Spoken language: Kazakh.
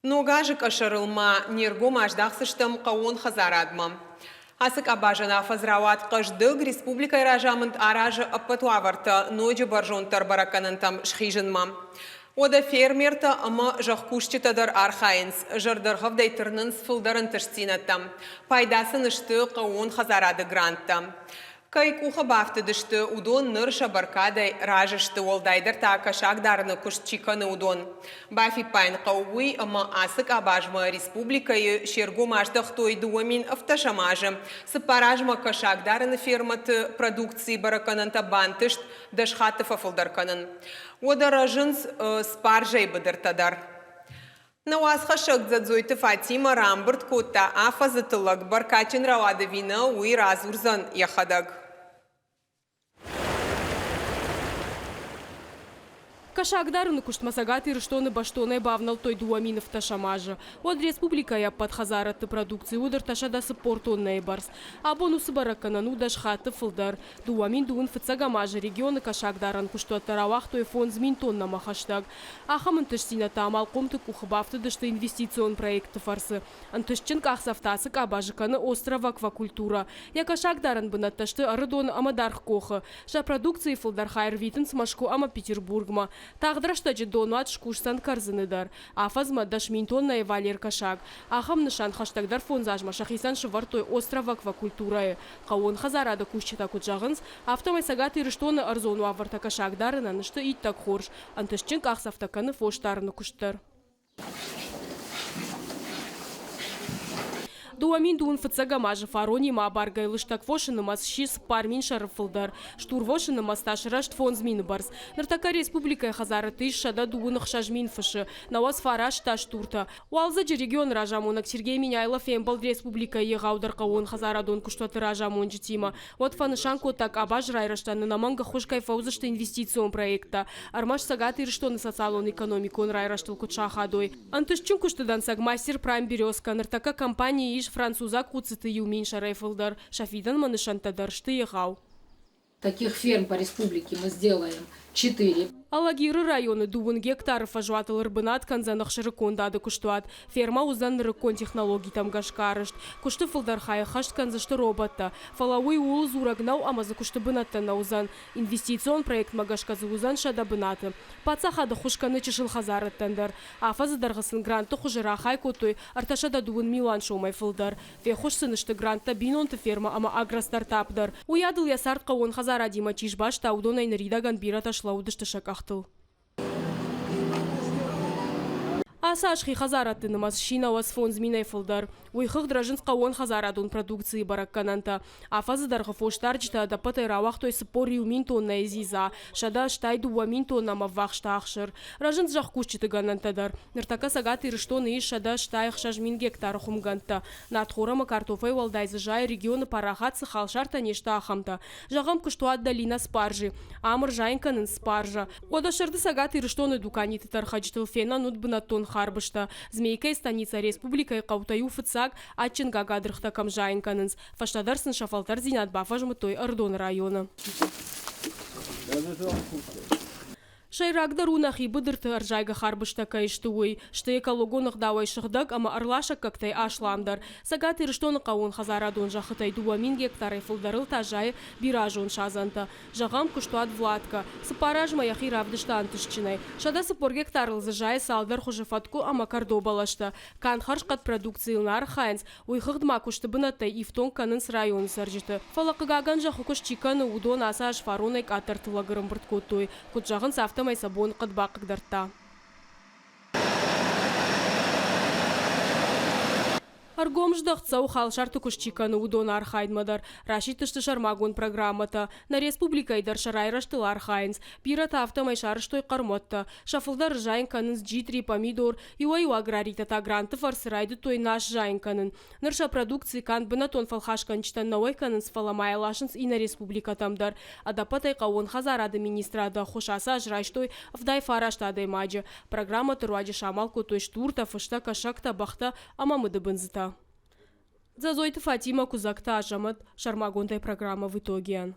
Ногажик ашарылма, нергом аждақсыштым қауын хазарадма. Асык абажана фазрават қаждыг республика иражамынд аражы аппатуаварта ноджи баржонтар бараканантам шхижынма. Ода фермерта ама жақкушчитадар архайынс, жырдырғып дейтірнінс фылдарын тышцинаттам. Пайдасын ішті қауын хазарады грантта. Кай куха бафты дышты удон нырша баркадай ражышты олдайдыр та кашагдарны кушчиканы удон. Бафи пайн қауы ама асык абажма республикайы шергу маштық той дуамин автошамажы. Сыпаражма кашагдарны ферматы продукции баракананта бантышт дашхаты фафылдарканын. Ода ражынс спаржай быдыртадар. Науасха шагзадзойты Фатима Рамбырт котта афазытылык баркачин равадавина уй разурзан яхадаг. Кашагдарын куштмасагаты рыштоны баштоны бавнал той дуаминов ташамажа. От республика я подхазараты продукции удар ташадасы портонные барс. А бонусы бараканану дашхаты фылдар. Дуамин дуын фыцагамажа регионы кашагдаран куштуатаравах той фонд зминтонна махаштаг. Ахамын тыштина тамал комты кухабавты дышты инвестицион проекты фарсы. Антышчын кахсафтасы кабажиканы острова аквакультура. Я кашагдаран бына ташты арыдон амадарх коха. Ша продукции фылдар хайр витын смашку ама Петербургма. Тағдырашта жидонуат шкушсан карзыныдар. Афазма дашминтонная Валер Кашак. Ахам нышан хаштагдар фонзажма шахисан шывартой острова аквакультурае. Қауын хазарада кушчита куджағынс, автомай сагаты рыштоны арзону аварта кашагдарына нышты иттак хорш. Антышчын кахсафтаканы фоштарыны куштар. Дуамин дуын фыцагамажы фарони ма баргай лыштак вошыны мас шис пармин шарыфылдар. Штур вошыны мас ташырашт фонзмин барс. Ныртака республика хазары тыш шада дуынық шажмин фышы. Навас фараш таш турта. Уалзаджи регион ражамонак Сергей Миняйлов ембал республика егаудар қауын хазарадон куштуаты ражамон житима. Вот фанышанко так абаж райраштаны наманга хошкай фаузышты инвестицион проекта. Армаш сагаты рыштоны социалон экономикон райраштыл кучахадой. Антышчун куштыдан сагмастер прайм березка. Ныртака компания иш француза куцыты юмин шарайфылдар. Шафидан манышантадар шты егау. Таких ферм по республике мы сделаем 4. Алагиры районы дуын гектаров ажуатылыр бынат канзанық шырыкондады куштуат. Ферма узан рыкон технологий там гашкарышт. Кушты фылдар хай хашт канзашты робота. Фалауи улы зурагнау амазы кушты бынатта на узан. Инвестицион проект магашказы узан шада бынаты. Пацахады хушканы чышыл хазарыттандар. Афазы дарғысын гранты хужыра хай котой. Арташада дуын Милан шоумай фылдар. Вехуш сынышты грантта бинонты ферма ама агростартапдар. Уядыл ясарт қауын хазара дима чишбаш таудон айныридаган бира ташлаудышты шакахтыл. Асашхи хазараты намаз шинавас фон зминай фылдар. Уйхых дражынс қауын хазарадун продукции бараккананта. Афазы дарғы фоштарчта да патай равах той сыпори умин тонна изиза. Шада штайду уамин тонна маввах штахшыр. Ражынс жақ кушчиты ганантадар. Ныртака сагаты рыштоны иш шада штайх шажмин гектар хумганта. Надхорама картофай валдайзы жай регионы парахатсы халшарта нешта ахамта. Жағам куштуат долина спаржи. Амыр жайнканын спаржа. Ода шырды сагаты рыштоны дуканиты тархачтыл фена нудбынаттон харбышта. Змейкай станица республика и қаутаю фыцак атчын гагадрыхта камжайынканынс. Фаштадарсын шафалтар зинат бафажмы той Ардон района. Шайрагдар унахи быдырты аржайга харбышта кайшты уй. Шты экологонық давай шыгдаг, ама арлаша кактай ашламдар. Сагаты рыштоны қауын хазарадон жахытай дуамин гектары фылдарыл тажай биражон шазанта. Жағам куштуат Владка. Сыпаражма яхи равдышта антышчинай. Шада сыпор гектарыл зажай салдар хужефатку ама кардобалашта. Кан харшкат продукцийлнар хайнс. Уйхыгдма кушты бынаттай ифтон канынс район саржыты. Фалақыгаган жаху кушчиканы удон асаш фаронайк атартылагырым бұрткотой. Куджағын сафта майсабон қыдбақық дарта. Аргом ждахцау халшарты кушчиканы удон архайдмадар. Рашитышты шармагон программата. На республика идар шарайраштыл архайнс. Пирата автомай шарыштой қармотта. Шафылдар жайнканынс джитри помидор. Юаю аграрита та гранты фарсырайды той наш жайнканын. Нырша продукции кан бынатон фалхашканчтан науайканынс фаламай лашынс и на республика тамдар. Адапатай қауын хазарады министрада хошаса жрайштой вдай фараштадай маджа. Программа тұруаджи шамалку той штурта фышта кашакта бахта амамыды бынзыта. Зазойты Фатима Кузакта ажамат шармагондай программа в итоге.